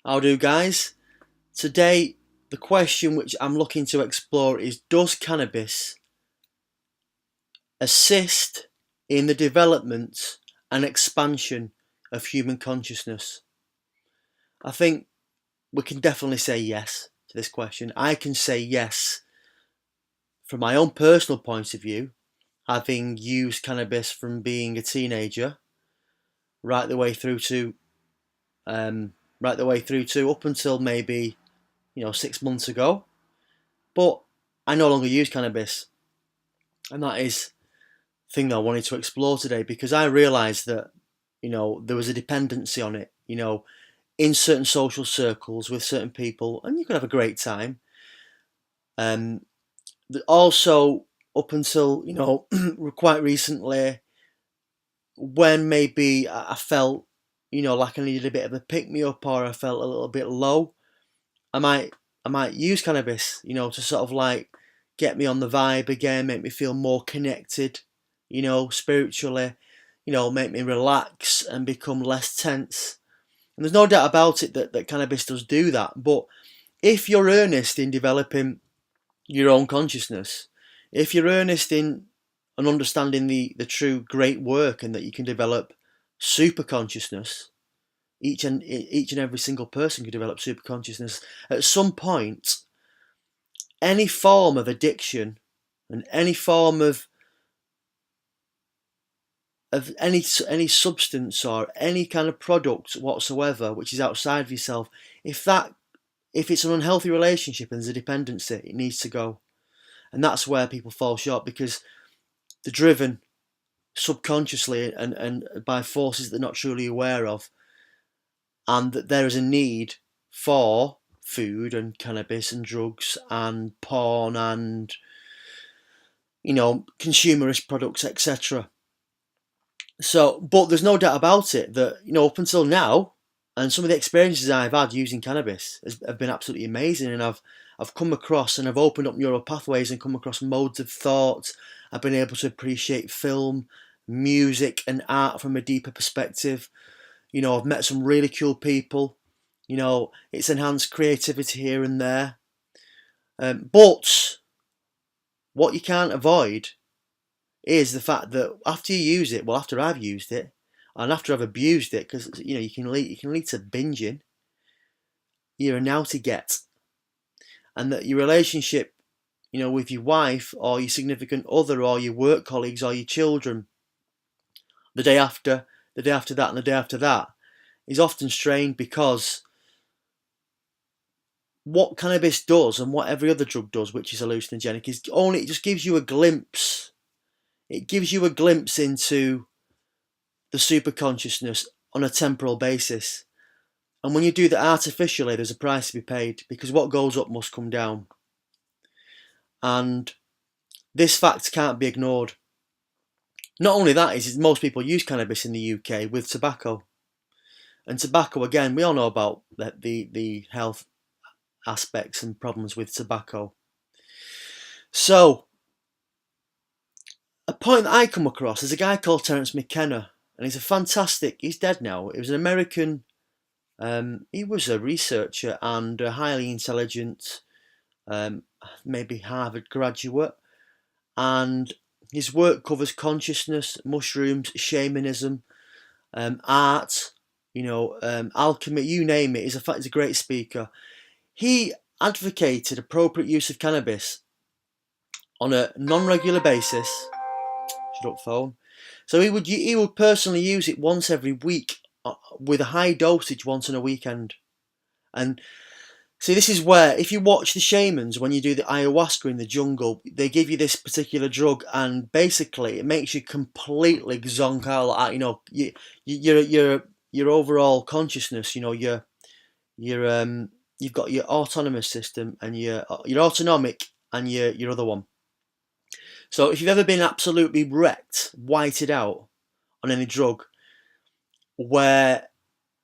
How do, guys? Today, the question which I'm looking to explore is, does cannabis assist in the development and expansion of human consciousness? I think we can definitely say yes to this question. I can say yes from my own personal point of view, having used cannabis from being a teenager right the way through to up until maybe 6 months ago. But I no longer use cannabis, and that is the thing that I wanted to explore today, because I realised that there was a dependency on it. In certain social circles with certain people, and you could have a great time. Also, up until quite recently, when maybe I felt like I needed a bit of a pick me up, or I felt a little bit low, I might use cannabis, to sort of like get me on the vibe again, make me feel more connected, spiritually, make me relax and become less tense. And there's no doubt about it that cannabis does do that. But if you're earnest in developing your own consciousness, if you're earnest in and understanding the true great work, and that you can develop super consciousness, each and every single person can develop super consciousness at some point. Any form of addiction and any form of any substance or any kind of product whatsoever which is outside of yourself, if it's an unhealthy relationship and there's a dependency, it needs to go. And that's where people fall short, because they're driven subconsciously and by forces they're not truly aware of, and that there is a need for food and cannabis and drugs and porn and consumerist products, etc. So, but there's no doubt about it that up until now, and some of the experiences I've had using cannabis have been absolutely amazing, and I've come across and I've opened up neural pathways and come across modes of thought. I've been able to appreciate film, music, and art from a deeper perspective. I've met some really cool people. It's enhanced creativity here and there. But what you can't avoid is the fact that after you use it, well, after I've used it, and after I've abused it, because you can lead to binging. You're a naughty get, and that your relationship, with your wife or your significant other or your work colleagues or your children, the day after that, and the day after that, is often strained, because what cannabis does and what every other drug does, which is hallucinogenic, is only it just gives you a glimpse. It gives you a glimpse into the super consciousness on a temporal basis. And when you do that artificially, there's a price to be paid, because what goes up must come down. And this fact can't be ignored. Not only that, is most people use cannabis in the UK with tobacco. And tobacco, again, we all know about the health aspects and problems with tobacco. So, a point that I come across is a guy called Terence McKenna, and he's dead now. He was an American, he was a researcher and a highly intelligent, maybe Harvard graduate, and his work covers consciousness, mushrooms, shamanism, art, alchemy, you name it. He's a great speaker. He advocated appropriate use of cannabis on a non-regular basis. Shut up, phone. So he would personally use it once every week, with a high dosage once on a weekend. And see, this is where, if you watch the shamans, when you do the ayahuasca in the jungle, they give you this particular drug, and basically it makes you completely zonk out. Your overall consciousness. You've got your autonomous system and your autonomic and your other one. So if you've ever been absolutely wrecked, whited out on any drug, where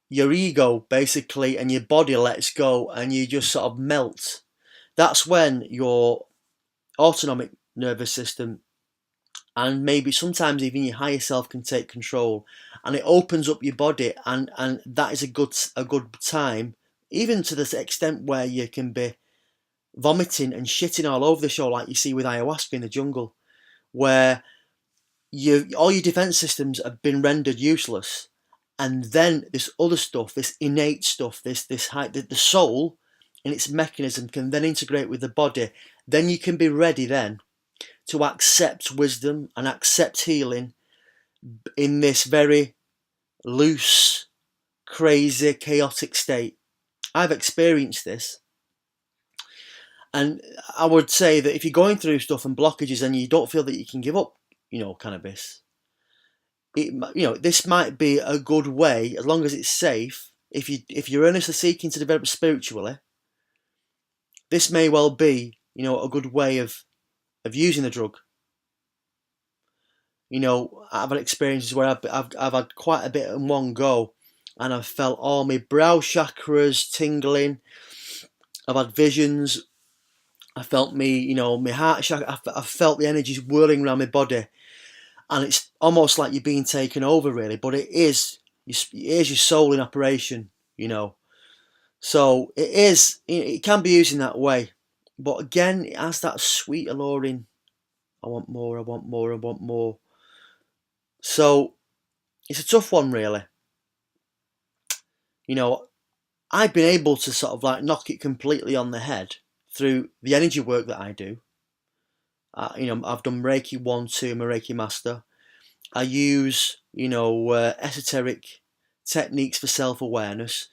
your ego basically and your body lets go and you just sort of melt, that's when your autonomic nervous system and maybe sometimes even your higher self can take control, and it opens up your body, and that is a good time even to the extent where you can be vomiting and shitting all over the show, like you see with ayahuasca in the jungle, where all your defense systems have been rendered useless, and then this other stuff, this innate stuff, the soul in its mechanism can then integrate with the body. Then you can be ready then to accept wisdom and accept healing in this very loose, crazy, chaotic state. I've experienced this, and I would say that if you're going through stuff and blockages and you don't feel that you can give up, cannabis, this might be a good way, as long as it's safe. If you're earnestly seeking to develop spiritually, this may well be, a good way of using the drug. I've had experiences where I've had quite a bit in one go, and I've felt all my brow chakras tingling. I've had visions. I felt my heart chakra. I've felt the energies whirling around my body, and it's almost like you're being taken over, really. But it is your soul in operation, So it can be used in that way. But again, it has that sweet alluring, I want more, I want more, I want more. So it's a tough one, really. I've been able to sort of like knock it completely on the head through the energy work that I do. I've done Reiki 1, 2, I'm a Reiki master. I use, esoteric techniques for self-awareness.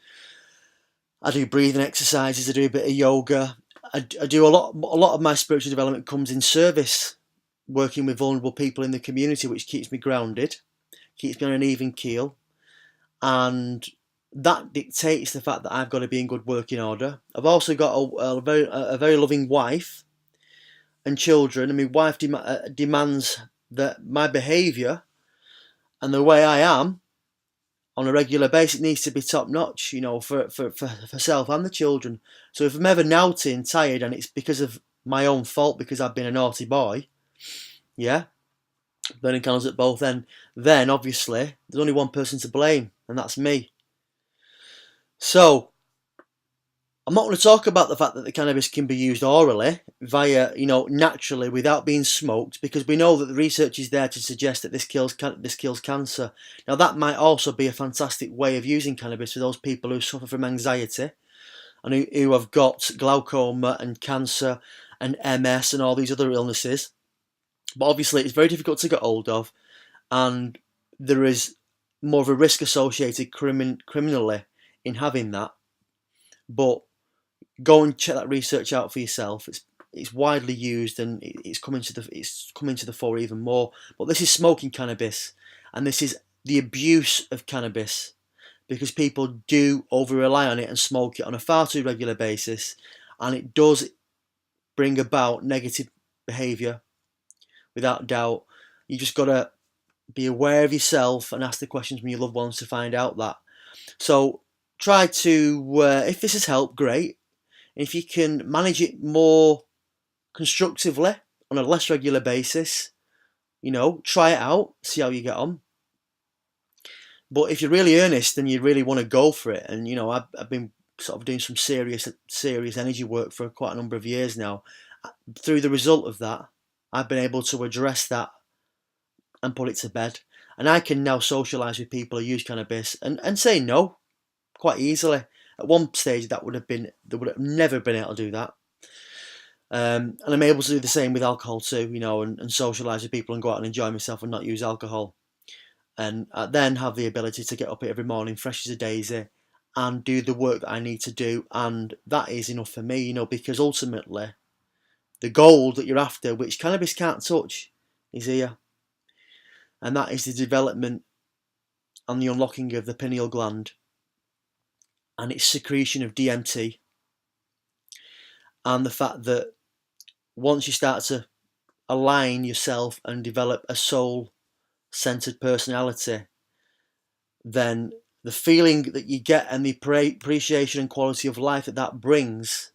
I do breathing exercises, I do a bit of yoga. I do a lot of my spiritual development comes in service, working with vulnerable people in the community, which keeps me grounded, keeps me on an even keel, and that dictates the fact that I've got to be in good working order. I've also got a very loving wife and children, and my wife demands that my behaviour and the way I am on a regular basis needs to be top notch, for herself and the children. So if I'm ever nouting, tired, and it's because of my own fault, because I've been a naughty boy, yeah, burning candles at both ends, then obviously there's only one person to blame, and that's me. So I'm not going to talk about the fact that the cannabis can be used orally via, naturally without being smoked, because we know that the research is there to suggest that this kills cancer. Now that might also be a fantastic way of using cannabis for those people who suffer from anxiety and who have got glaucoma and cancer and MS and all these other illnesses. But obviously it's very difficult to get hold of, and there is more of a risk associated criminally in having that. But go and check that research out for yourself. It's widely used, and it's coming to the fore even more. But this is smoking cannabis, and this is the abuse of cannabis, because people do over rely on it and smoke it on a far too regular basis, and it does bring about negative behaviour, without doubt. You just got to be aware of yourself and ask the questions from your loved ones to find out that. So try to, if this has helped, great. If you can manage it more constructively on a less regular basis, try it out, see how you get on. But if you're really earnest and you really want to go for it, and I've been sort of doing some serious energy work for quite a number of years now, through the result of that, I've been able to address that and put it to bed. And I can now socialise with people who use cannabis and say no quite easily. At one stage, they would have never been able to do that. And I'm able to do the same with alcohol too, and socialise with people and go out and enjoy myself and not use alcohol. And I then have the ability to get up every morning fresh as a daisy and do the work that I need to do. And that is enough for me, because ultimately the goal that you're after, which cannabis can't touch, is here. And that is the development and the unlocking of the pineal gland and its secretion of DMT, and the fact that once you start to align yourself and develop a soul-centered personality, then the feeling that you get and the appreciation and quality of life that brings,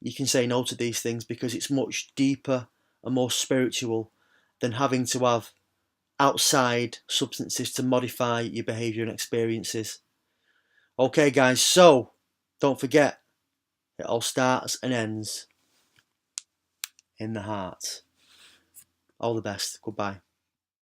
you can say no to these things, because it's much deeper and more spiritual than having to have outside substances to modify your behaviour and experiences. Okay guys, so Don't forget, it all starts and ends in the heart. All the best. Goodbye.